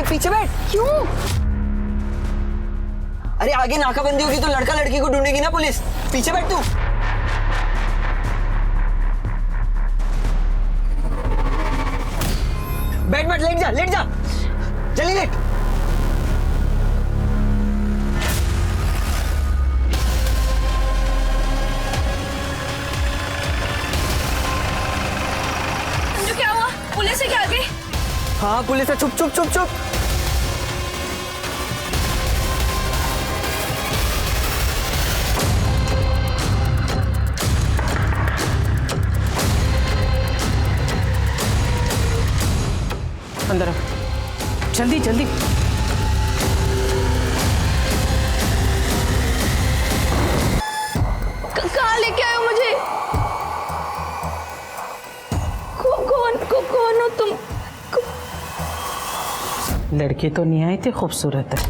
पीछे बैठ। क्यों? अरे आगे नाकाबंदी होगी तो लड़का लड़की को ढूंढेगी ना पुलिस। पीछे बैठ तू। बैठ बैठ, लेट जा लेट जा, जल्दी लेट। संजू क्या हुआ? पुलिस है क्या आगे? हाँ पुलिस है, चुप चुप चुप चुप। अंदर आओ, जल्दी जल्दी। कहाँ लेके आए हो मुझे? कौन हो तुम? लड़की तो नहीं आई थी, खूबसूरत है।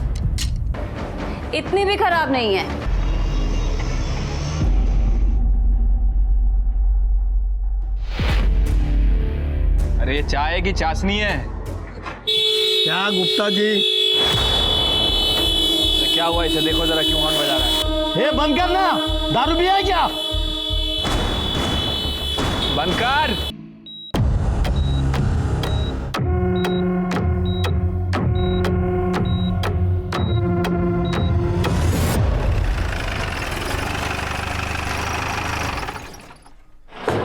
इतनी भी खराब नहीं है। अरे ये चाय की चाशनी है। क्या गुप्ता जी? तो क्या हुआ इसे देखो जरा, क्यों हॉर्न बजा रहा है? ये बंद करना, दारू पिया है क्या? बंद कर।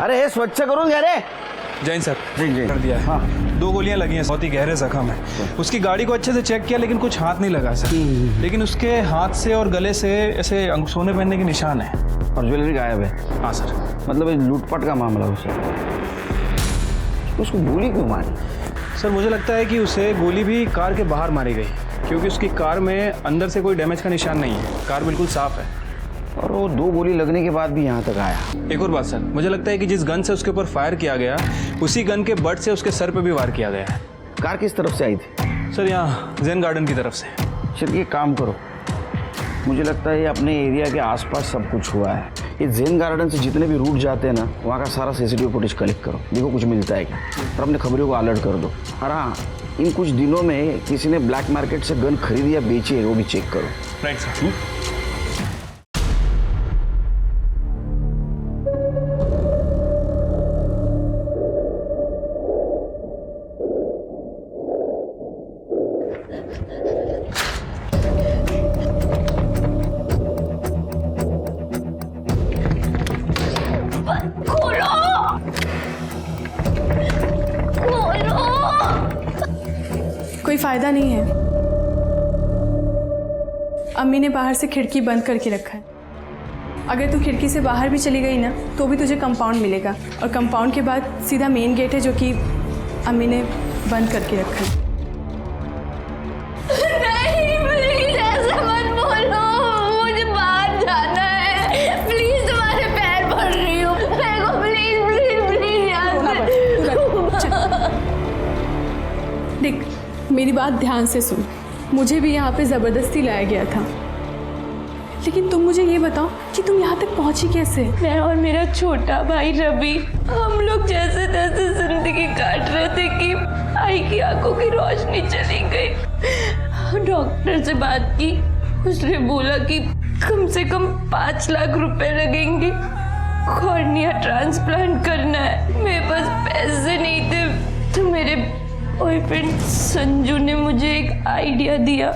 अरे ये स्वच्छ करो यारे। जैन सर जी। कर दिया है। हाँ। 2 गोलियां लगी हैं, बहुत ही गहरे जख्म है। उसकी गाड़ी को अच्छे से चेक किया लेकिन कुछ हाथ नहीं लगा सर। लेकिन उसके हाथ से और गले से ऐसे सोने पहनने के निशान है। और ज्वेलरी गायब है। हाँ सर। मतलब ये लूटपाट का मामला उसे। उसको गोली क्यों मारी? सर मुझे लगता है कि उसे गोली भी कार के बाहर मारी गई, क्योंकि उसकी कार में अंदर से कोई डैमेज का निशान नहीं है। कार बिल्कुल साफ है। और वो 2 गोली लगने के बाद भी यहाँ तक आया। एक और बात सर, मुझे लगता है कि जिस गन से उसके ऊपर फायर किया गया, उसी गन के बट से उसके सर पे भी वार किया गया है। कार किस तरफ से आई थी? सर यहाँ जैन गार्डन की तरफ से। चलिए एक काम करो, मुझे लगता है ये अपने एरिया के आसपास सब कुछ हुआ है। ये जैन गार्डन से जितने भी रूट जाते हैं ना, वहाँ का सारा CCTV फुटेज कलेक्ट करो, देखो कुछ मिलता है क्या। और अपने खबरों को अलर्ट कर दो। और हाँ, इन कुछ दिनों में किसी ने ब्लैक मार्केट से गन खरीदी या बेची है वो भी चेक करो। Right sir. कोई फायदा नहीं है। अम्मी ने बाहर से खिड़की बंद करके रखा है। अगर तू खिड़की से बाहर भी चली गई ना तो भी तुझे कंपाउंड मिलेगा, और कंपाउंड के बाद सीधा मेन गेट है जो कि अम्मी ने बंद करके रखा है। नहीं प्लीज ऐसा मत बोलो, मुझे बाहर जाना है। प्लीज तुम्हारे पैर पड़ रही हूँ, मेरे को प्लीज प्लीज प्लीज यहाँ से। देख मेरी बात ध्यान से सुन, मुझे भी यहाँ पे ज़बरदस्ती लाया गया था, लेकिन तुम मुझे ये बताओ कि तुम यहाँ तक पहुँची कैसे? मैं और मेरा छोटा भाई रवि, हम लोग जैसे तैसे जिंदगी काट रहे थे कि आई की आंखों की रोशनी चली गई। डॉक्टर से बात की, उसने बोला कि कम से कम 5 लाख रुपए लगेंगे, कॉर्निया ट्रांसप्लांट करना है। मेरे पास पैसे नहीं थे तो मेरे बॉयफ्रेंड संजू ने मुझे एक आइडिया दिया।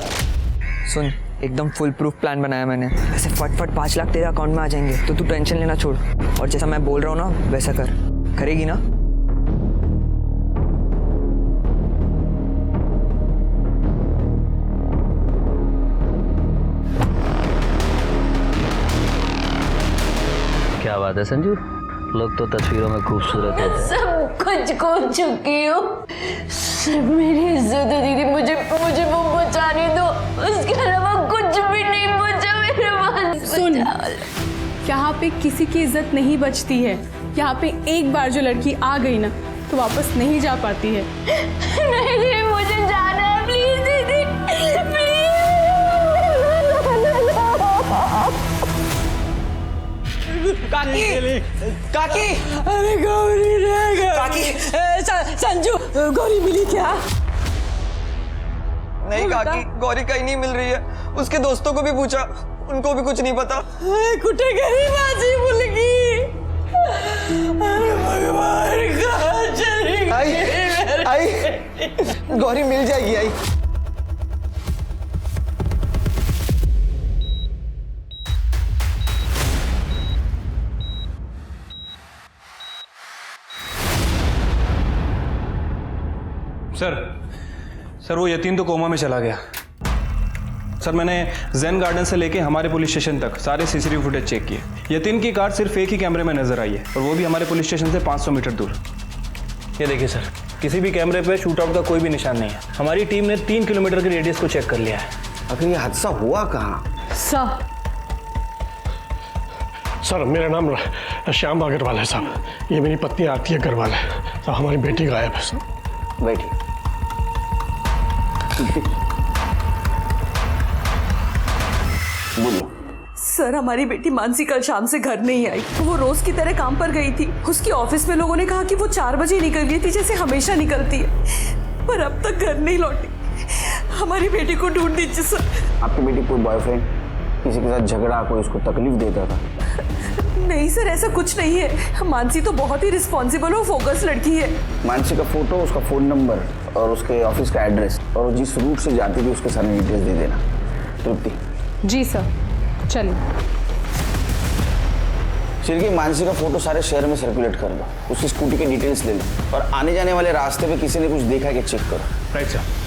सुन, एकदम फुल प्रूफ प्लान बनाया मैंने। ऐसे फट 5 लाख तेरे अकाउंट में आ जाएंगे, तो तू टेंशन लेना छोड़ और जैसा मैं बोल रहा हूँ ना वैसा कर। करेगी ना? क्या बात है संजू, लोग तो तस्वीरों में खूबसूरत होते हैं। सब कुछ खो चुकी हूँ, सिर्फ मेरी इज्जत है दीदी। मुझे वो बचाने दो, उसके अलावा कुछ भी नहीं बचा मेरे पास। सुन, यहाँ पे किसी की इज्जत नहीं बचती है। यहाँ पे एक बार जो लड़की आ गई ना तो वापस नहीं जा पाती है। नहीं दीदी, मुझे जाना है, प्लीज दीदी प्लीज। काकी, काकी, अरे गौरी रे काकी। संजू, गोली मिली क्या? नहीं काकी, गौरी कहीं नहीं मिल रही है। उसके दोस्तों को भी पूछा, उनको भी कुछ नहीं पता। कुठे गई माझी मुलगी? अरे भगवान, कहाँ चली गई? आई गौरी मिल जाएगी। आई सर वो यतीम तो कोमा में चला गया। सर मैंने जैन गार्डन से लेके हमारे पुलिस स्टेशन तक सारे सीसीटीवी फुटेज चेक किए। यतीम की कार सिर्फ एक ही कैमरे में नजर आई है और वो भी हमारे पुलिस स्टेशन से 500 मीटर दूर। ये देखिए सर, किसी भी कैमरे पे शूट आउट का कोई भी निशान नहीं है। हमारी टीम ने 3 किलोमीटर के रेडियस को चेक कर लिया है। आखिर ये हादसा हुआ कहाँ? सर मेरा नाम श्याम अग्रवाल है साहब। ये मेरी पत्नी आरती अग्रवाल है साहब। हमारी बेटी गायब है सर। बैठिए। बोलो। सर हमारी बेटी मानसी कल शाम से घर नहीं आई। वो रोज की तरह काम पर गई थी। उसकी ऑफिस में लोगों ने कहा कि वो 4 बजे निकल गई थी, जैसे हमेशा निकलती है, पर अब तक घर नहीं लौटी। हमारी बेटी को ढूंढ दीजिए सर। आपकी बेटी कोई बॉयफ्रेंड, किसी के साथ झगड़ा, कोई उसको तकलीफ देता था? नहीं सर, ऐसा कुछ नहीं है। मानसी तो बहुत ही रिस्पॉन्सिबल और फोकस लड़की है। मानसी का फोटो, उसका फोन नंबर और उसके ऑफिस का एड्रेस और वो जिस रूट से जाती थी उसके सारे डिटेल्स दे देना। तृप्ति। जी सर, चलिए। सिर्फ मानसी का फोटो सारे शहर में सर्कुलेट कर दो। उसकी स्कूटी के डिटेल्स ले लो और आने जाने वाले रास्ते पे किसी ने कुछ देखा कि चेक करो। Right sir.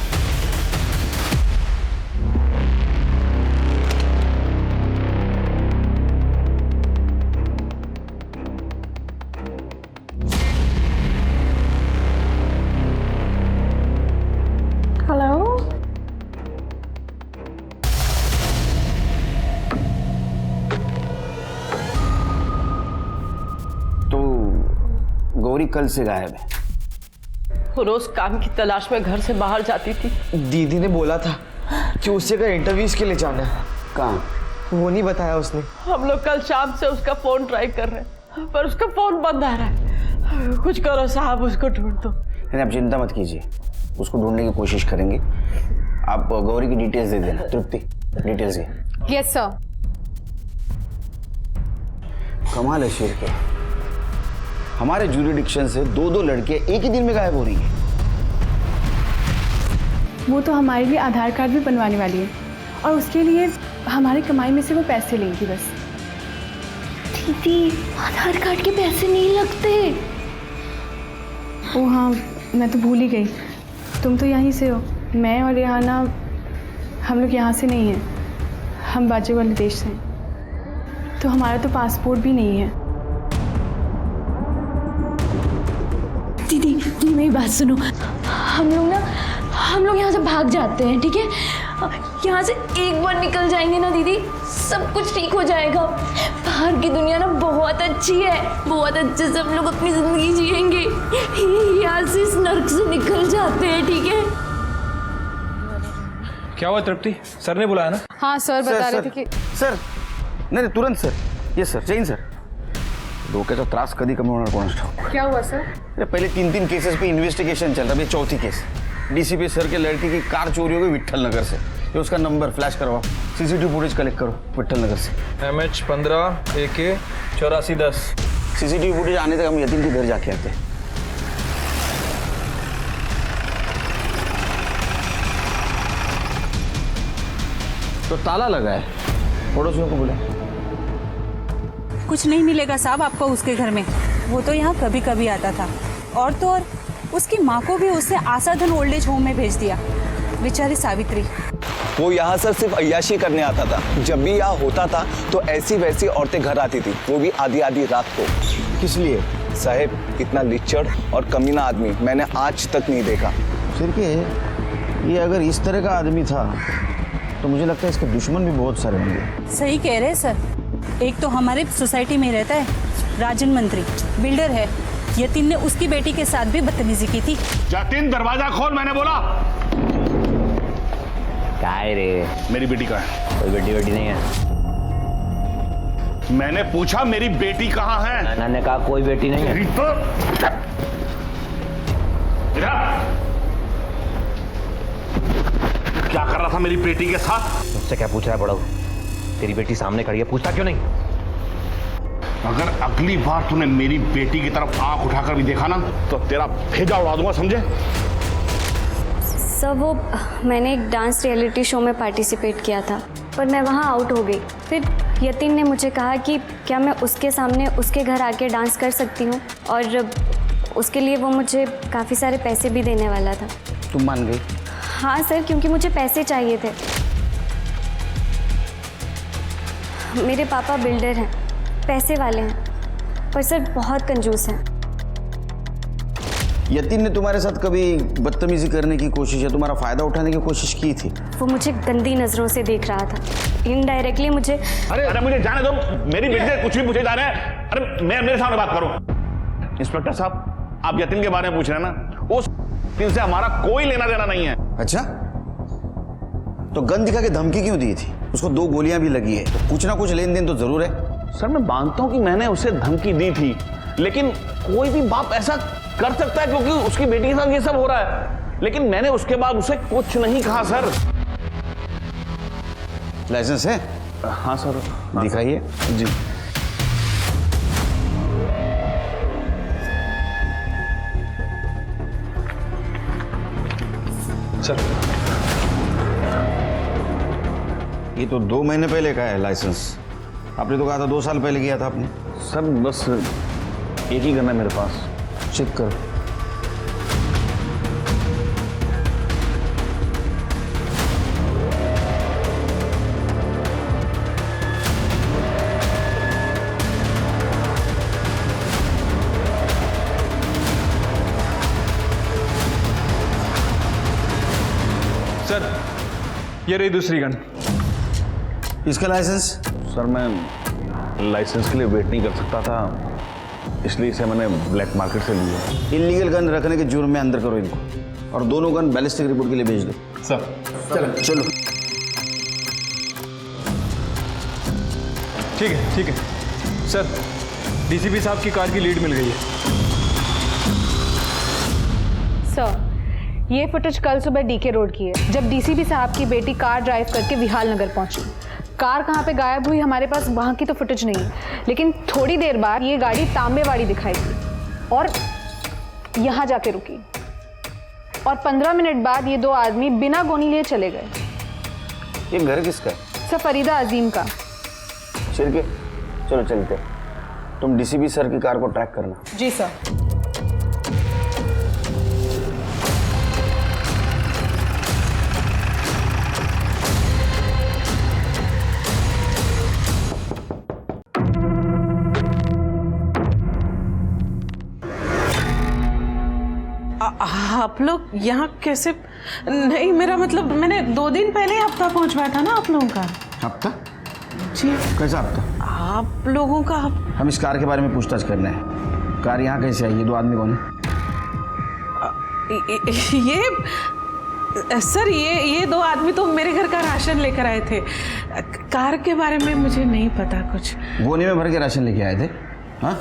गौरी कल से गायब है। वो रोज काम की तलाश में घर से बाहर जाती थी। दीदी ने बोला था कि उसे का इंटरव्यूज के लिए जाना है। कहाँ? वो नहीं बताया उसने। हम लोग कल शाम से उसका फोन ट्राई कर रहे हैं, पर उसका फोन बंद आ रहा है। कुछ करो साहब, उसको ढूंढ दो। नहीं, आप चिंता मत कीजिए, उसको ढूंढने की कोशिश करेंगे। आप गौरी की डिटेल्स दे देना। तृप्ति, डिटेल्स ये। Yes sir. कमाल है शेर के, हमारे ज्यूरिडिक्शन से 2 लड़कियां एक ही दिन में गायब हो रही हैं। वो तो हमारे लिए आधार कार्ड भी बनवाने वाली है और उसके लिए हमारी कमाई में से वो पैसे लेंगी बस। दीदी, आधार कार्ड के पैसे नहीं लगते। ओ हाँ, मैं तो भूल ही गई। तुम तो यहीं से हो। मैं और रेहाना, हम लोग यहाँ से नहीं हैं, हम बाजू वाले देश से हैं। तो हमारा तो पासपोर्ट भी नहीं है। दीदी मेरी बात सुनो। हम लोग यहाँ से भाग जाते हैं, ठीक है? यहाँ से एक बार निकल जाएंगे ना दीदी, सब कुछ ठीक हो जाएगा। बाहर की दुनिया ना बहुत अच्छी है, बहुत अच्छे से हम लोग अपनी जिंदगी जिएंगे। यहाँ से इस नर्क से निकल जाते हैं, ठीक है? क्या हुआ तृप्ति? सर ने बुलाया ना? हाँ सर, बता रहे थे कि सर नहीं तुरंत सर। ये सर जैन सर, डोक्याचा त्रास कधी कमी होणार कोणास ठाऊक। क्या हुआ सर? अरे पहले 3 केसेस पे इन्वेस्टिगेशन चल रहा है, ये चौथी केस। डीसीपी सर के लड़की की कार चोरी हो गई विट्ठल नगर से। ये उसका नंबर फ्लैश करवाओ, सीसीटीवी फुटेज कलेक्ट करो विट्ठल नगर से। MH15 AK 8410। सीसीटीवी फुटेज आने तक हम यतीम के घर जाके आते हैं। तो ताला लगा है, पड़ोसियों को बुला। कुछ नहीं मिलेगा साहब आपको उसके घर में। वो तो यहाँ कभी कभी आता था, और तो और उसकी माँ को भी उससे आसाधन ओल्ड एज होम में भेज दिया, बेचारी सावित्री। वो यहाँ सर सिर्फ अय्याशी करने आता था। जब भी यहाँ होता था तो ऐसी वैसी औरतें घर आती थी, वो भी आधी आधी रात को। किस लिए? साहब इतना लिच्चड़ और कमीना आदमी मैंने आज तक नहीं देखा। फिर के ये अगर इस तरह का आदमी था तो मुझे लगता है इसके दुश्मन भी बहुत सारे होंगे। सही कह रहे हैं सर। एक तो हमारे सोसाइटी में रहता है राजन मंत्री, बिल्डर है। यतीन ने उसकी बेटी के साथ भी बदतमीजी की थी। जतिन दरवाजा खोल, मैंने बोला। काय रे? मेरी बेटी कहाँ है? कोई बेटी नहीं है। मैंने पूछा मेरी बेटी कहाँ है? नाना ने कहा कोई बेटी नहीं है। क्या कर रहा था मेरी बेटी के साथ? मुझसे क्या पूछ रहा है बड़ा? तेरी बेटी सामने खड़ी है, पूछता क्यों नहीं? अगर अगली बार तूने मेरी बेटी की तरफ आंख उठाकर भी देखा ना तो तेरा भेजा उड़ा दूंगा, समझे? सर वो मैंने एक डांस रियलिटी शो में पार्टिसिपेट किया था, पर मैं वहाँ आउट हो गई। फिर यतीन ने मुझे कहा कि क्या मैं उसके सामने उसके घर आके डांस कर सकती हूँ, और उसके लिए वो मुझे काफ़ी सारे पैसे भी देने वाला था। तुम मान गई? हाँ सर, क्योंकि मुझे पैसे चाहिए थे। मेरे पापा बिल्डर हैं, पैसे वाले हैं, पर सर बहुत कंजूस हैं। यतीन ने तुम्हारे साथ कभी बदतमीजी करने की कोशिश या तुम्हारा फायदा उठाने की कोशिश की थी? वो मुझे गंदी नज़रों से देख रहा था, इनडायरेक्टली मुझे। अरे मुझे जाने दो, मेरी बेटी से कुछ भी पूछे जा रहे हैं। अरे मैं मेरे सामने बात करूं। इंस्पेक्टर साहब, आप यतीन के बारे में पूछ रहे हैं ना, उस दिन से हमारा कोई लेना देना नहीं है। अच्छा, तो गन दिखा के धमकी क्यों दी थी? उसको 2 गोलियां भी लगी है, तो कुछ ना कुछ लेन देन तो जरूर है। सर मैं मानता हूं कि मैंने उसे धमकी दी थी, लेकिन कोई भी बाप ऐसा कर सकता है क्योंकि उसकी बेटी के साथ ये सब हो रहा है। लेकिन मैंने उसके बाद उसे कुछ नहीं कहा सर। लाइसेंस है? हाँ सर। दिखाइए। जी। सर ये तो 2 महीने पहले का है लाइसेंस। आपने तो कहा था 2 साल पहले किया था आपने। सर बस एक ही गन है मेरे पास। चेक करो। सर ये रही दूसरी गन। इसका लाइसेंस? सर मैं लाइसेंस के लिए वेट नहीं कर सकता था, इसलिए इसे मैंने ब्लैक मार्केट से लिया। इलीगल गन रखने के जुर्म में अंदर करो इनको, और दोनों गन बैलिस्टिक रिपोर्ट के लिए भेज दो। सर चलो। ठीक है सर, डीसीपी साहब की कार की लीड मिल गई है। सर ये फुटेज कल सुबह डीके रोड की है, जब डीसीपी साहब की बेटी कार ड्राइव करके विहाल नगर पहुंची। कार कहाँ पे गायब हुई हमारे पास वहाँ की तो फुटेज नहीं है, लेकिन थोड़ी देर बाद ये गाड़ी तांबेवाड़ी दिखाई दी और यहाँ जाके रुकी, और 15 मिनट बाद ये 2 आदमी बिना गोली लिए चले गए। ये घर किसका है? सर फरीदा अजीम का। शिरके, चलो चलते। तुम डीसीपी सर की कार को ट्रैक करना। जी सर। आप लोग यहाँ कैसे? नहीं, मेरा मतलब मैंने 2 दिन पहले हफ्ता पहुँचवाया था ना आप लोगों का। हफ्ता? जी। कैसा हफ्ता? आप लोगों का। हम इस कार के बारे में पूछताछ करना है। कार यहाँ कैसे आई? ये 2 आदमी कौन है? ये सर ये 2 आदमी तो मेरे घर का राशन लेकर आए थे। कार के बारे में मुझे नहीं पता कुछ। गोने में भर के राशन लेके आए थे? हाँ?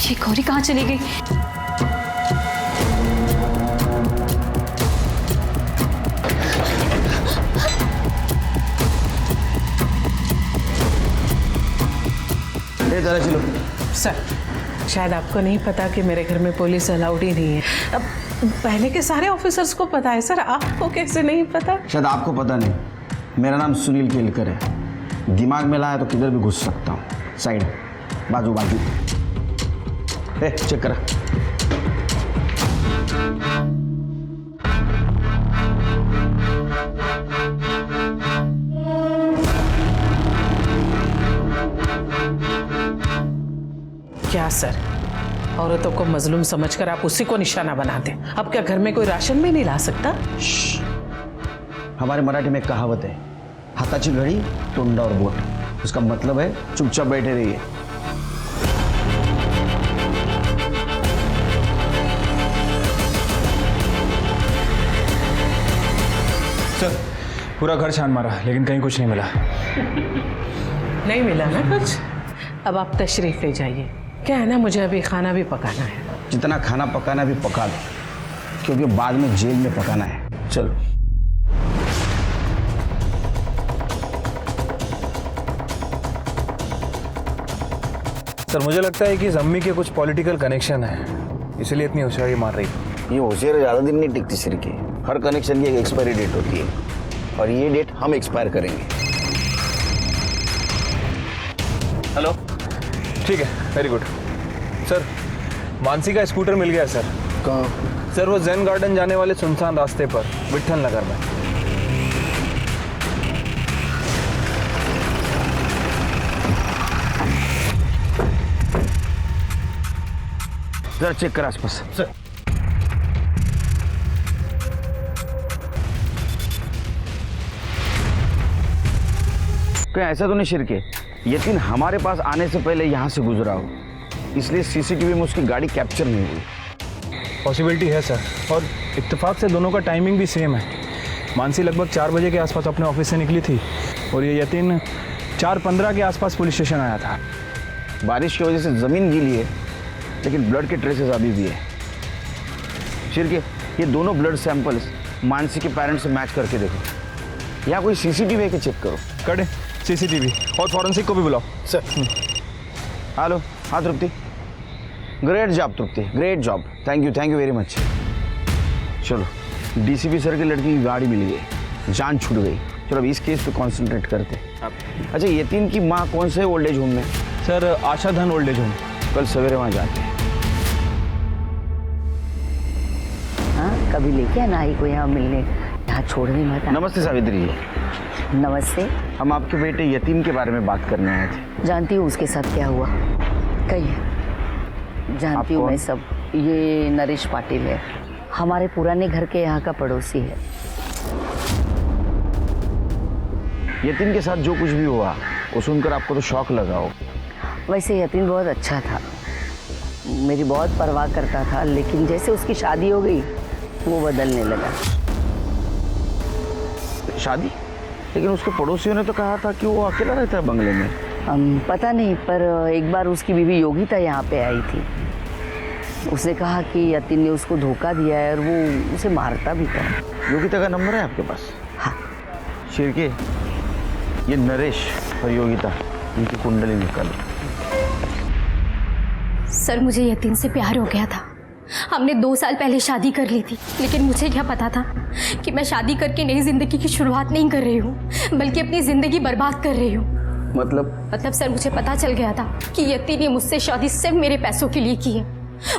ये गौरी कहाँ चली गई? जरा चलो। सर शायद आपको नहीं पता कि मेरे घर में पुलिस अलाउड ही नहीं है। अब पहले के सारे ऑफिसर्स को पता है सर, आपको कैसे नहीं पता? शायद आपको पता नहीं, मेरा नाम सुनील केलकर है। दिमाग में लाया तो किधर भी घुस सकता हूँ। साइड, बाजू बाजू। चेक करा। क्या सर, औरतों को मजलूम समझकर आप उसी को निशाना बनाते? अब क्या घर में कोई राशन भी नहीं ला सकता? हमारे मराठी में एक कहावत है, हाथाची घड़ी तोंडा और बोट। उसका मतलब है चुपचाप बैठे रहिए। पूरा घर छान मारा लेकिन कहीं कुछ नहीं मिला। नहीं मिला ना कुछ? अब आप तशरीफ ले जाइए। क्या है ना, मुझे अभी खाना भी पकाना है। जितना खाना पकाना भी पका दो, क्योंकि बाद में जेल में पकाना है। चलो। सर मुझे लगता है कि इस अम्मी के कुछ पॉलिटिकल कनेक्शन है, इसलिए इतनी होशियारी मार रही है। ये होशियारी ज़्यादा दिन नहीं टिकती सिर की। हर कनेक्शन की एक एक्सपायरी डेट होती है, और ये डेट हम एक्सपायर करेंगे। हेलो, ठीक है, वेरी गुड। सर मानसी का स्कूटर मिल गया सर। कहाँ? सर वो जैन गार्डन जाने वाले सुनसान रास्ते पर विट्ठल नगर में। जरा चेक कर आसपास। सर कहीं ऐसा तो नहीं शिरके, यतीन हमारे पास आने से पहले यहाँ से गुजरा हो, इसलिए सीसीटीवी में उसकी गाड़ी कैप्चर नहीं हुई? पॉसिबिलिटी है सर, और इत्तेफाक से दोनों का टाइमिंग भी सेम है। मानसी लगभग 4 बजे के आसपास अपने ऑफिस से निकली थी और ये यतीन 4:15 के आसपास पुलिस स्टेशन आया था। बारिश की वजह से ज़मीन गीली है, लेकिन ब्लड के ट्रेसेस अभी भी है। शिरके, ये दोनों ब्लड सैंपल्स मानसी के पेरेंट्स से मैच करके देखो। या कोई सीसीटीवी है कि चेक करो। कड़े सीसीटीवी और फॉरेंसिक को भी बुलाओ। सर। हेलो, हाँ Tripti. Great job Tripti, great job. Thank you very much. चलो, डीसीपी सर की लड़की की गाड़ी मिल गई, जान छूट गई। चलो अब इस केस पे कॉन्सेंट्रेट करते। अच्छा, यतीन की माँ कौन से ओल्ड एज होम में? सर आशा धन ओल्ड एज होम। कल सवेरे वहाँ जाते हैं। हाँ, कभी लेके आना आई को यहाँ मिलने, यहाँ छोड़ने मत। नमस्ते सावित्री जी। नमस्ते। हम आपके बेटे यतीम के बारे में बात करने आए थे। जानती हूँ उसके साथ क्या हुआ? कहिए। जानती हूँ मैं सब। ये नरेश पाटिल है, हमारे पुराने घर के यहाँ का पड़ोसी है। यतीम के साथ जो कुछ भी हुआ वो सुनकर आपको तो शौक लगा हो। वैसे यतीम बहुत अच्छा था, मेरी बहुत परवाह करता था, लेकिन जैसे उसकी शादी हो गई वो बदलने लगा। शादी? लेकिन उसके पड़ोसियों ने तो कहा था कि वो अकेला रहता है बंगले में। पता नहीं, पर एक बार उसकी बीवी योगिता यहाँ पे आई थी। उसने कहा कि यतीन ने उसको धोखा दिया है और वो उसे मारता भी था। योगिता का नंबर है आपके पास? हाँ। शिरके, ये नरेश और योगिता, इनकी कुंडली निकालो। सर मुझे यतीन से प्यार हो गया था। हमने 2 साल पहले शादी कर ली थी, लेकिन मुझे क्या पता था कि मैं शादी करके नई जिंदगी की शुरुआत नहीं कर रही हूँ, बल्कि अपनी जिंदगी बर्बाद कर रही हूँ। मतलब सर मुझे पता चल गया था कि यतीन ने मुझसे शादी सिर्फ मेरे पैसों के लिए की है।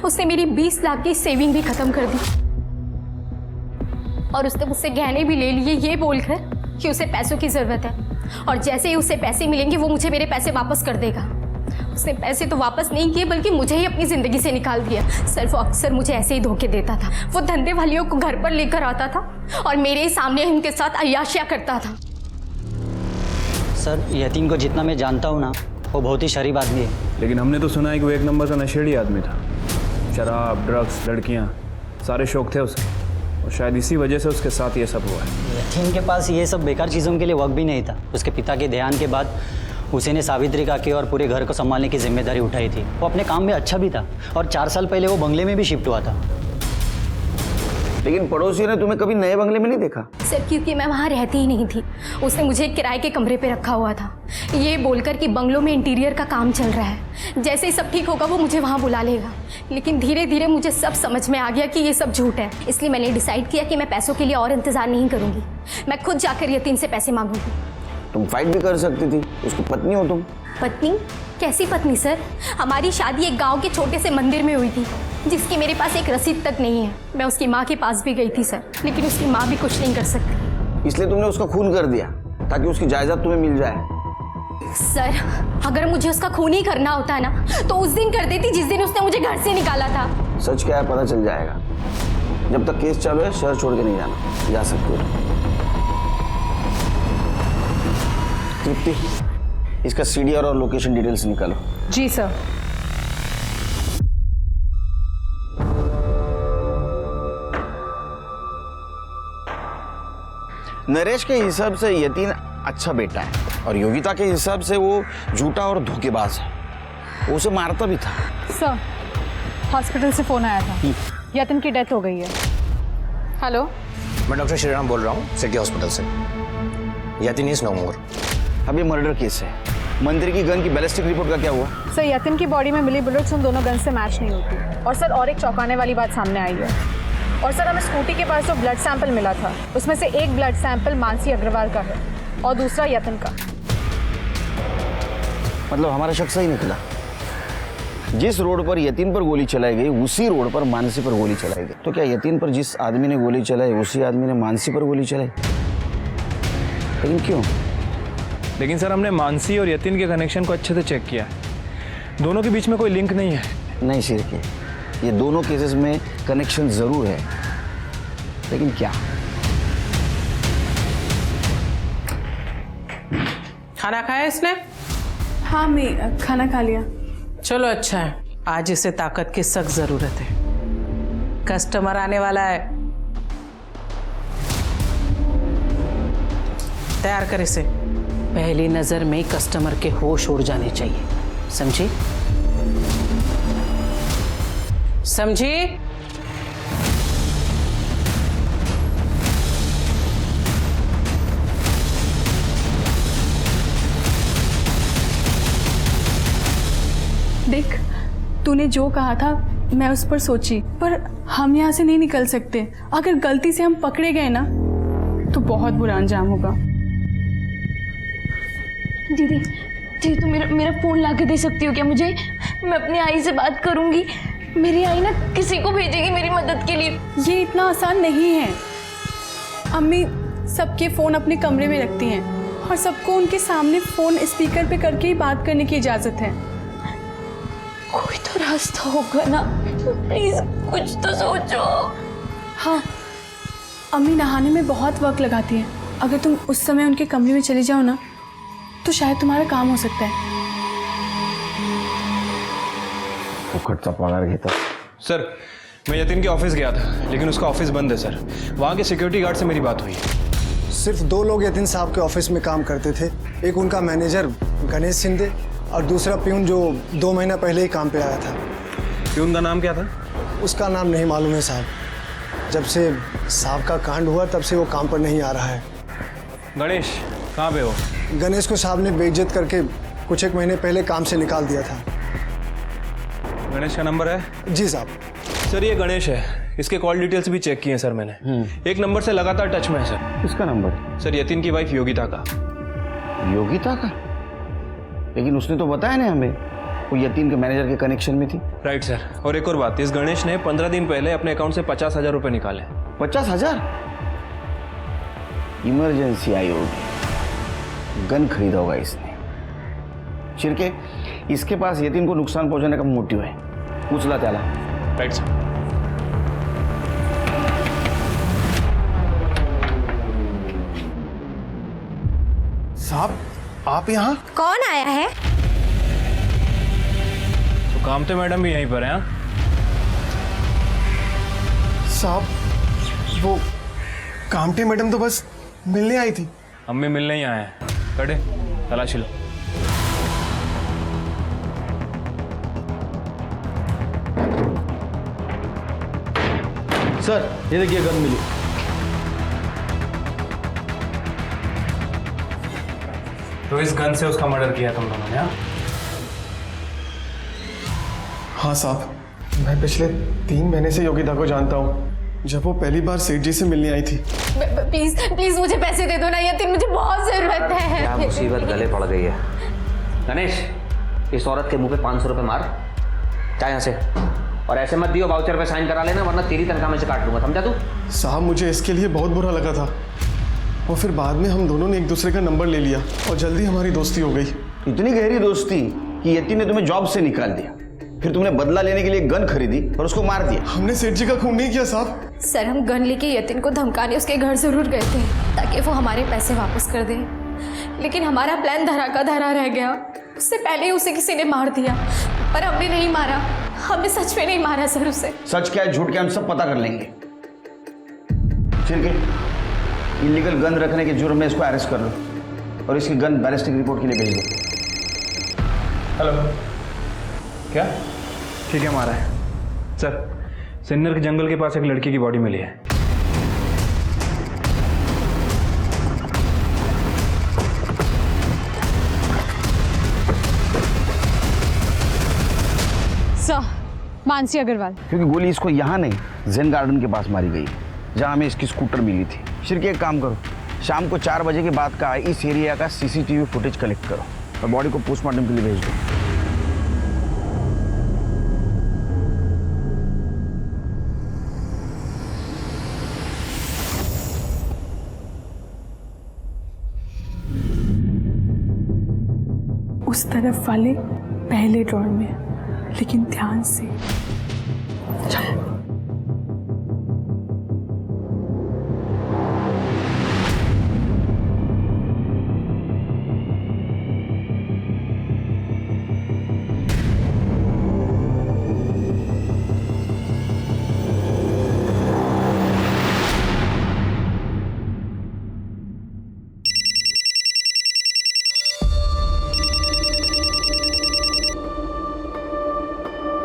उसने मेरी 20 लाख की सेविंग भी खत्म कर दी और उसने मुझसे गहने भी ले लिए, ये बोलकर कि उसे पैसों की जरूरत है और जैसे ही उसे पैसे मिलेंगे वो मुझे मेरे पैसे वापस कर देगा। उसने पैसे तो वापस नहीं किए, बल्कि मुझे ही अपनी ज़िंदगी से निकाल दिया। सर वो अक्सर मुझे ऐसे ही धोखे देता था। वो धंधे वालियों को घर पर लेकर आता था और मेरे ही सामने उनके साथ अय्याशियाँ करता था। सर यतीम को जितना मैं जानता हूँ ना, वो बहुत ही शरीफ आदमी है। लेकिन हमने तो सुना है कि वो 1 नंबर का नशेड़ी आदमी था। शराब, ड्रग्स, लड़कियाँ, सारे शौक थे उसे, और शायद इसी वजह से उसके साथ ये सब हुआ है। यतीम के पास ये सब बेकार चीज़ों के लिए वक्त भी नहीं था। उसके पिता के देहांत के बाद उसी ने सावित्री काकी और पूरे घर को संभालने की जिम्मेदारी उठाई थी। वो अपने काम में अच्छा भी था और 4 साल पहले वो बंगले में भी शिफ्ट हुआ था। लेकिन पड़ोसी ने तुम्हें कभी नए बंगले में नहीं देखा? सर क्योंकि मैं वहाँ रहती ही नहीं थी। उसने मुझे किराए के कमरे पे रखा हुआ था, ये बोलकर कि बंगलों में इंटीरियर का काम चल रहा है, जैसे ही सब ठीक होगा वो मुझे वहाँ बुला लेगा। लेकिन धीरे धीरे मुझे सब समझ में आ गया कि ये सब झूठ है। इसलिए मैंने डिसाइड किया कि मैं पैसों के लिए और इंतजार नहीं करूँगी, मैं खुद जाकर यतीम से पैसे मांगूंगी। तुम फाइट भी कर सकती थी, उसकी पत्नी हो तुम। पत्नी? कैसी पत्नी सर? हमारी शादी एक गांव के छोटे से मंदिर में हुई थी, जिसकी मेरे पास एक रसीद तक नहीं है। मैं उसकी माँ के पास भी गई थी सर, लेकिन उसकी माँ भी कुछ नहीं कर सकती। इसलिए तुमने उसका खून कर दिया ताकि उसकी जायदाद तुम्हें मिल जाए। सर अगर मुझे उसका खून ही करना होता ना, तो उस दिन कर देती जिस दिन उसने मुझे घर से निकाला था। सच क्या है पता चल जाएगा। जब तक केस चालू है शहर छोड़ के नहीं जाना। जा सकते हो। तृप्ति, इसका सीडीआर और लोकेशन डिटेल्स निकालो। जी सर। नरेश के हिसाब से यतीन अच्छा बेटा है और योगिता के हिसाब से वो झूठा और धोखेबाज है, वो उसे मारता भी था। सर, हॉस्पिटल से फ़ोन आया था, यतिन की डेथ हो गई है। हेलो, मैं डॉक्टर श्रीराम बोल रहा हूँ सिटी हॉस्पिटल से। यतिन इज नो मोर। अब ये मर्डर केस है, मंदिर की गन की बैलिस्टिक रिपोर्ट का क्या हुआ? सर, यतिन की बॉडी में मिली बुलेट्स उन दोनों गन से मैच नहीं होती। और सर, और एक चौंकाने वाली बात सामने आई है। और सर, हमें स्कूटी के पास जो ब्लड सैंपल मिला था उसमें से एक ब्लड सैंपल मानसी अग्रवाल का है और दूसरा यतिन का। मतलब हमारा शक सही निकला। जिस रोड पर यतीन पर गोली चलाई गई उसी रोड पर मानसी पर गोली चलाई गई। तो क्या यतीन पर जिस आदमी ने गोली चलाई उसी आदमी ने मानसी पर गोली चलाई? लेकिन क्यों? लेकिन सर हमने मानसी और यतीन के कनेक्शन को अच्छे से चेक किया, दोनों के बीच में कोई लिंक नहीं है। नहीं शिरके, ये दोनों केसेस में कनेक्शन जरूर है, लेकिन क्या? खाना खाया इसने? हाँ मैं खाना खा लिया। चलो अच्छा है, आज इसे ताकत की सख्त जरूरत है। कस्टमर आने वाला है, तैयार कर इसे। पहली नजर में कस्टमर के होश उड़ जाने चाहिए, समझी? समझी? देख, तूने जो कहा था मैं उस पर सोची, पर हम यहाँ से नहीं निकल सकते। अगर गलती से हम पकड़े गए ना तो बहुत बुरा अंजाम होगा। दीदी दीदी, तो मेरा फ़ोन ला के दे सकती हो क्या मुझे? मैं अपनी आई से बात करूँगी। मेरी आई ना किसी को भेजेगी मेरी मदद के लिए। ये इतना आसान नहीं है। अम्मी सबके फ़ोन अपने कमरे में रखती हैं और सबको उनके सामने फ़ोन स्पीकर पे करके ही बात करने की इजाज़त है। कोई तो रास्ता होगा ना, प्लीज़ कुछ तो सोचो। हाँ, अम्मी नहाने में बहुत वक्त लगाती हैं। अगर तुम उस समय उनके कमरे में चले जाओ ना तो शायद तुम्हारा काम हो सकता है। फुकटचा पगार घेता। सर मैं यतीन के ऑफिस गया था, लेकिन उसका ऑफिस बंद है सर। वहाँ के सिक्योरिटी गार्ड से मेरी बात हुई। सिर्फ 2 लोग यतीन साहब के ऑफिस में काम करते थे। एक उनका मैनेजर गणेश शिंदे और दूसरा प्यून जो 2 महीना पहले ही काम पे आया था। प्यून का नाम क्या था? उसका नाम नहीं मालूम है साहब। जब से साहब का कांड हुआ तब से वो काम पर नहीं आ रहा है। गणेश कहाँ पे हो? गणेश को साहब ने बेइज्जत करके कुछ 1 महीने पहले काम से निकाल दिया था। गणेश का नंबर है? जी साहब। सर ये गणेश है, इसके कॉल डिटेल्स भी चेक किए हैं सर मैंने। एक नंबर से लगातार टच में है सर। किसका नंबर? सर यतीन की वाइफ योगिता का। योगिता का? लेकिन उसने तो बताया ना हमें वो यतीन के मैनेजर के कनेक्शन में थी। Right sir. और एक और बात, इस गणेश ने 15 दिन पहले अपने अकाउंट से 50,000 रुपये निकाले। 50,000? इमरजेंसी आई होगी, गन खरीदा होगा इसने। चिरके, इसके पास यतीन को नुकसान पहुंचाने का मोटिव है। उचला त्याला। Right sir. साहब आप यहाँ? कौन आया है? तो कामते मैडम भी यहीं पर हैं? साहब वो कामटे मैडम तो बस मिलने आई थी। अम्मी मिलने ही आए हैं। कड़े तलाशी लो। सर ये देखिए गन मिली। तो इस गन से उसका मर्डर किया तुम दोनों ने? हाँ साहब, मैं पिछले 3 महीने से योगिता को जानता हूँ। जब वो पहली बार सेठ जी से मिलने आई थी। प्लीज प्लीज मुझे पैसे दे दो ना यतीन, मुझे बहुत जरूरत है। क्या मुसीबत गले पड़ गई है। गणेश, इस औरत के मुंह पे 500 रुपए मार, जा यहाँ से। और ऐसे मत दियो, वाउचर पे साइन करा लेना, वरना तेरी तनख्वाह में से काट लूंगा, समझा तू? साहब मुझे इसके लिए बहुत बुरा लगा था, और फिर बाद में हम दोनों ने एक दूसरे का नंबर ले लिया और जल्दी हमारी दोस्ती हो गई। इतनी गहरी दोस्ती कि यतीन ने तुम्हें जॉब से निकाल दिया, फिर तुमने बदला लेने के लिए गन खरीदी और उसको मार दिया। हमने सेठ जी का खून नहीं किया साहब। सर हम गन लेके यतीन को धमकाने उसके घर जरूर गए थे ताकि वो हमारे पैसे वापस कर दे, लेकिन हमारा प्लान धरा का धरा रह गया। उससे पहले ही उसे किसी ने मार दिया, पर हमने नहीं मारा, हमने सच में नहीं मारा सर उसे। सच क्या है झूठ क्या हम सब पता कर लेंगे। चिरके इलीगल गन रखने के जुर्म में इसको अरेस्ट कर लो और इसकी गन बैलिस्टिक रिपोर्ट के लिए भेज दो। हेलो, क्या? ठीक है, हमारा है सर। सिन्नर के जंगल के पास एक लड़की की बॉडी मिली है। सर, मानसी अग्रवाल। क्योंकि गोली इसको यहाँ नहीं जेन गार्डन के पास मारी गई, जहाँ हमें इसकी स्कूटर मिली थी। शिरके एक काम करो, शाम को 4 बजे के बाद का इस एरिया का CCTV फुटेज कलेक्ट करो और बॉडी को पोस्टमार्टम के लिए भेज दो। उस तरफ वाले पहले ड्रॉर में, लेकिन ध्यान से।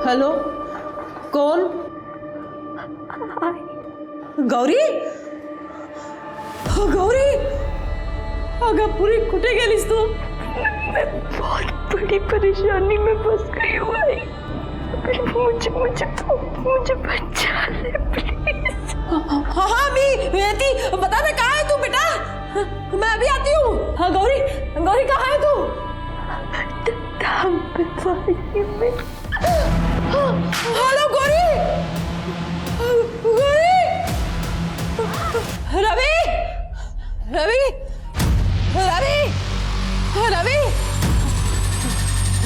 हेलो, कौन? गौरी? गौरी, अगं पुरी कुठे गेलीस तू? मैं बहुत बड़ी परेशानी में फंस गई हूँ आई। मुझे बचा ले प्लीज। हाँ मी बेटी, बता दे कहाँ है तू बेटा? मैं अभी आती हूँ। हाँ गौरी, गौरी कहाँ है तू? हेलो गौरी, गौरी, रवि, रवि, रवि, रवि,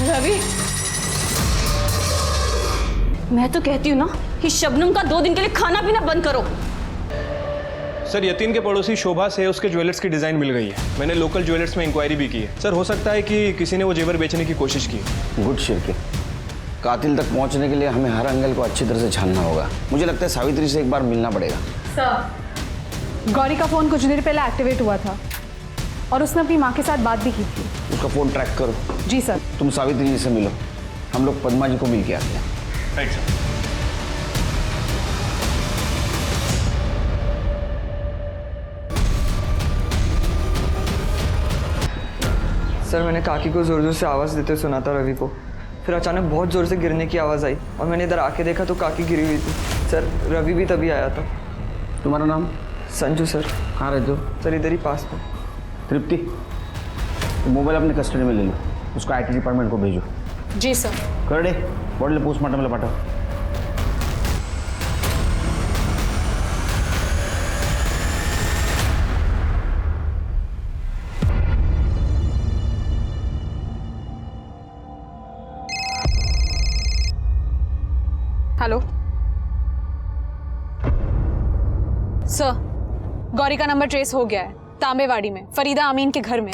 रवि। मैं तो कहती हूँ ना कि शबनम का 2 दिन के लिए खाना पीना बंद करो। सर, यतीन के पड़ोसी शोभा से उसके ज्वेलर्स की डिज़ाइन मिल गई है। मैंने लोकल ज्वेलर्स में इंक्वायरी भी की है। सर, हो सकता है कि किसी ने वो जेवर बेचने की कोशिश की। गुड शिरके, कातिल तक पहुंचने के लिए हमें हर एंगल को अच्छी तरह से छानना होगा। मुझे लगता है सावित्री से एक बार मिलना पड़ेगा। सर, गौरी का फोन कुछ देर पहले एक्टिवेट हुआ था और उसने अपनी माँ के साथ बात भी की थी। उसका फोन ट्रैक करो। जी सर। तुम सावित्री जी से मिलो, हम लोग पद्मा जी को मिल के आते हैं। Right sir. सर, मैंने काकी को ज़ोर ज़ोर से आवाज़ देते सुना था रवि को। फिर अचानक बहुत ज़ोर से गिरने की आवाज़ आई और मैंने इधर आके देखा तो काकी गिरी हुई थी। सर, रवि भी तभी आया था। तुम्हारा नाम? संजू सर। कहाँ रहते हो? सर, इधर ही पास में। तृप्ति, मोबाइल अपने कस्टडी में ले लो, उसको IT डिपार्टमेंट को भेजो। जी सर। कर दे, बॉडी पोस्टमार्टम में पाठो। हेलो सर, गौरी का नंबर ट्रेस हो गया है, तांबेवाड़ी में फरीदा अमीन के घर में।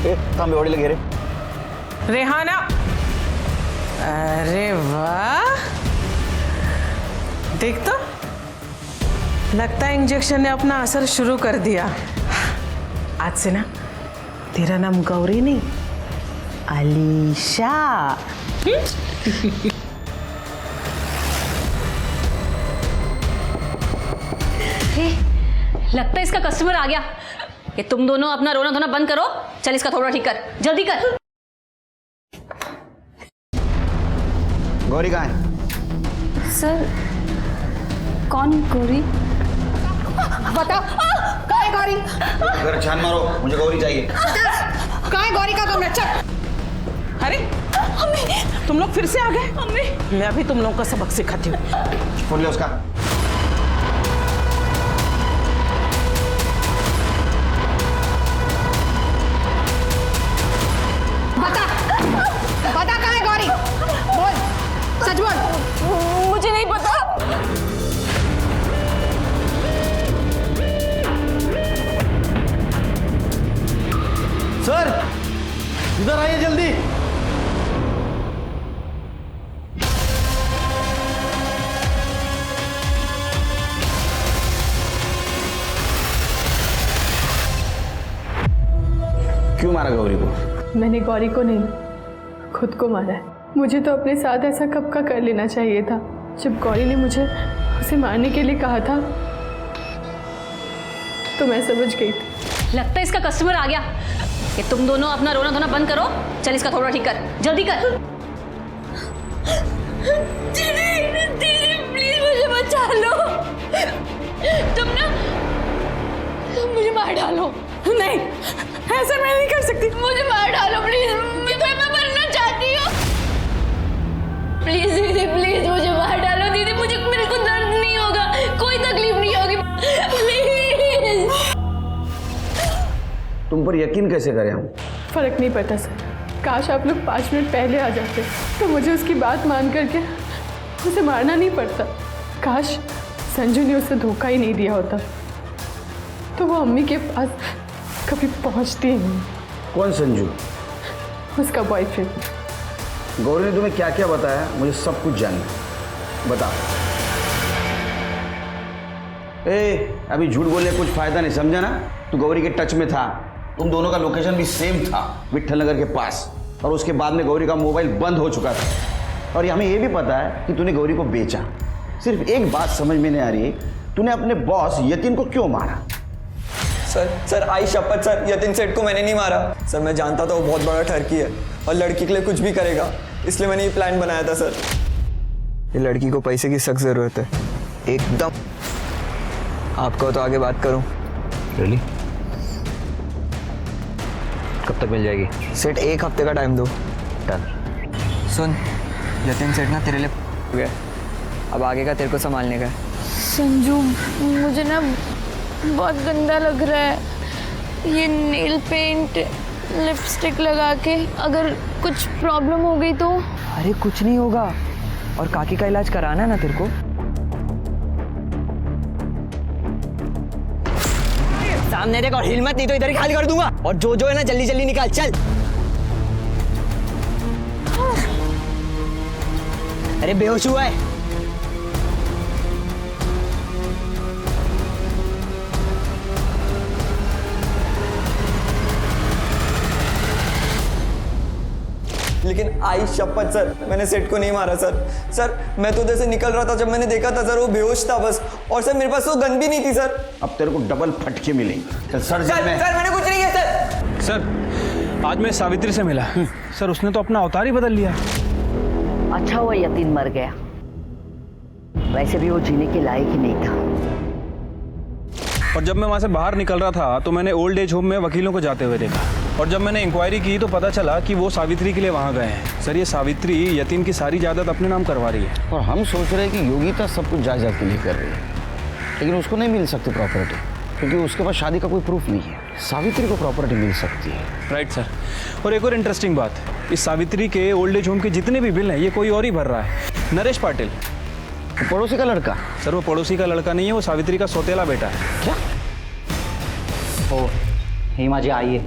तांबेवाड़ी लगे रे। रेहाना, अरे वाह, देख तो, लगता है इंजेक्शन ने अपना असर शुरू कर दिया। आज से ना तेरा नाम गौरी नहीं, अलीशा। लगता है इसका कस्टमर आ गया। ये तुम दोनों अपना रोना धोना बंद करो, चल इसका थोड़ा ठीक कर, जल्दी कर। गौरी कहाँ है? सर, कौन गौरी? बताओ, कहाँ है गौरी? घर छान मारो, मुझे गौरी चाहिए। कहाँ है गौरी का कमरा? चल। अरे तुम लोग फिर से आ गए? मैं अभी तुम लोगों का सबक सिखाती हूँ। फोन ले उसका। बता कहाँ है गौरी? बोल, सच बोल। मुझे नहीं पता। सर, इधर आइए जल्दी। क्यों मारा गौरी को? मैंने गौरी को नहीं, खुद को मारा है। मुझे तो अपने साथ ऐसा कब का कर लेना चाहिए था। जब गौरी ने मुझे उसे मारने के लिए कहा था तो मैं समझ गई थी। लगता है इसका कस्टमर आ गया। कि तुम दोनों अपना रोना धोना बंद करो, चल इसका थोड़ा ठीक कर, जल्दी कर। दीदी दीदी प्लीज मुझे बचा लो। तुम मुझे मार डालो। नहीं, ऐसा मैं नहीं कर सकती। मुझे मार डालो प्लीज, मैं मरना चाहती हूँ। प्लीज दीदी प्लीज मुझे मार डालो। दीदी मुझे बिल्कुल दर्द नहीं होगा, कोई तकलीफ नहीं होगी, प्लीज। तुम पर यकीन कैसे करें हम? फर्क नहीं पड़ता सर। काश आप लोग 5 मिनट पहले आ जाते तो मुझे उसकी बात मान करके उसे मारना नहीं पड़ता। काश संजू ने उसे धोखा ही नहीं दिया होता तो वो अम्मी के पास कभी पहुंचती ही नहीं। कौन संजू? उसका बॉयफ्रेंड। गौरी ने तुम्हें क्या क्या बताया? मुझे सब कुछ जानना है, बता। अभी झूठ बोलने कुछ फायदा नहीं, समझा ना? तू गौरी के टच में था, तुम दोनों का लोकेशन भी सेम था, विट्ठल नगर के पास, और उसके बाद में गौरी का मोबाइल बंद हो चुका था। और हमें यह भी पता है कि तूने गौरी को बेचा। सिर्फ एक बात समझ में नहीं आ रही है, तूने अपने बॉस यतीन को क्यों मारा? सर आई शपथ सर, यतीन सेठ को मैंने नहीं मारा सर। मैं जानता था वो बहुत बड़ा ठरकी है और लड़की के लिए कुछ भी करेगा, इसलिए मैंने ये प्लान बनाया था सर। ये लड़की को पैसे की सख्त ज़रूरत है एकदम। आपको तो आगे बात करूं। रियली? कब तक मिल जाएगी? सेठ 1 हफ्ते का टाइम दो। डन। सुन, यतीन सेठ ना तेरे लिए हो गया, अब आगे का तेरे को संभालने का है। संजू मुझे ना बहुत गंदा लग रहा है ये नेल पेंट लिपस्टिक लगा के। अगर कुछ प्रॉब्लम हो गई तो? अरे कुछ नहीं होगा, और काकी का इलाज कराना है ना तेरे को। सामने देख और हिल मत, नहीं तो इधर ही खाली कर दूंगा। और जो है ना जल्दी जल्दी निकाल, चल। अरे बेहोश हुआ है। लेकिन आई शपथ सर, मैंने सेठ को नहीं मारा सर। सर मैं तो उधर से निकल रहा था, जब मैंने देखा था सर वो बेहोश था बस। और सर मेरे पास वो गन भी नहीं थी सर। अब तेरे को डबल फटके मिलेंगे। चल सर, सर मैंने कुछ नहीं किया सर। सर आज मैं सावित्री से मिला। सर उसने तो अपना अवतार ही बदल लिया। अच्छा हुआ यतीन मर गया, वैसे भी वो जीने के लायक ही नहीं था। और जब मैं वहाँ से बाहर निकल रहा था तो मैंने ओल्ड एज होम में वकीलों को जाते हुए देखा, और जब मैंने इंक्वायरी की तो पता चला कि वो सावित्री के लिए वहाँ गए हैं। सर ये सावित्री यतीन की सारी जायदाद अपने नाम करवा रही है। और हम सोच रहे हैं कि योगिता सब कुछ जायदाद के लिए कर रही है, लेकिन उसको नहीं मिल सकती प्रॉपर्टी, क्योंकि उसके पास शादी का कोई प्रूफ नहीं है। सावित्री को प्रॉपर्टी मिल सकती है। Right sir. और एक और इंटरेस्टिंग बात, इस सावित्री के ओल्ड एज होम के जितने भी बिल हैं ये कोई और ही भर रहा है। नरेश पाटिल, पड़ोसी का लड़का। सर वो पड़ोसी का लड़का नहीं है, वो सावित्री का सौतेला बेटा है। क्या? ओ हेमा जी आइए।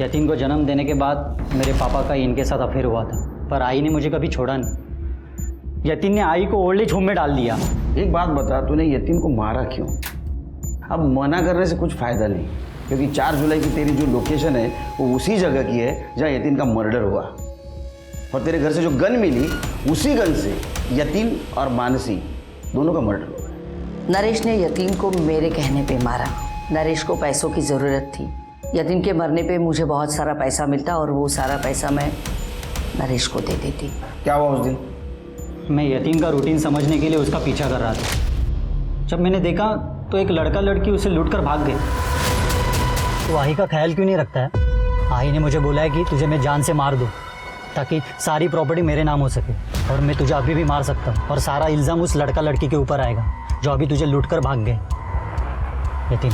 यतीन को जन्म देने के बाद मेरे पापा का इनके साथ अफेयर हुआ था, पर आई ने मुझे कभी छोड़ा नहीं। यतीन ने आई को ओल्ड एज होम में डाल दिया। एक बात बता, तूने यतीन को मारा क्यों? अब मना करने से कुछ फायदा नहीं, क्योंकि 4 जुलाई की तेरी जो लोकेशन है वो उसी जगह की है जहाँ यतीन का मर्डर हुआ। और तेरे घर से जो गन मिली, उसी गन से यतीन और मानसी दोनों का मर्डर हुआ। नरेश ने यतीन को मेरे कहने पे मारा। नरेश को पैसों की ज़रूरत थी। यतीन के मरने पे मुझे बहुत सारा पैसा मिलता और वो सारा पैसा मैं नरेश को दे देती। क्या हुआ उस दिन? मैं यतीन का रूटीन समझने के लिए उसका पीछा कर रहा था। जब मैंने देखा तो एक लड़का लड़की उसे लूटकर भाग गए। तो आई का ख्याल क्यों नहीं रखता है? आई ने मुझे बोला है कि तुझे मैं जान से मार दूँ ताकि सारी प्रॉपर्टी मेरे नाम हो सके, और मैं तुझे अभी भी मार सकता हूँ, और सारा इल्ज़ाम उस लड़का लड़की के ऊपर आएगा जो अभी तुझे लूटकर भाग गए। यतीन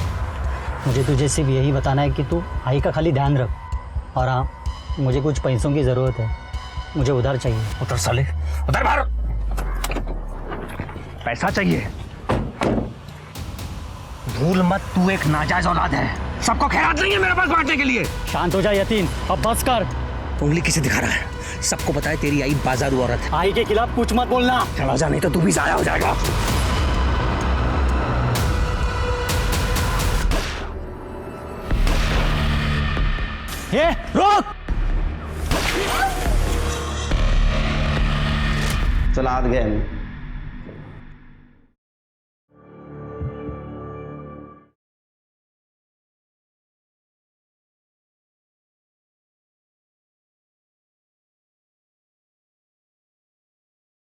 मुझे तुझे सिर्फ यही बताना है कि तू आई का खाली ध्यान रख। और हाँ, मुझे कुछ पैसों की ज़रूरत है, मुझे उधार चाहिए। उधर साले, उधर बाहर। पैसा चाहिए? भूल मत, तू एक नाजायज औलाद है। सबको खैरात नहीं है मेरे पास बांटने के लिए। शांत हो जा यतीन, अब बस कर। उंगली किसे दिखा रहा है? सबको पता है तेरी आई बाजारू औरत है। आई के खिलाफ कुछ मत बोलना। चला जा, नहीं तो तू भी जाया हो जाएगा। ये रोक। चल हाथ गए हम।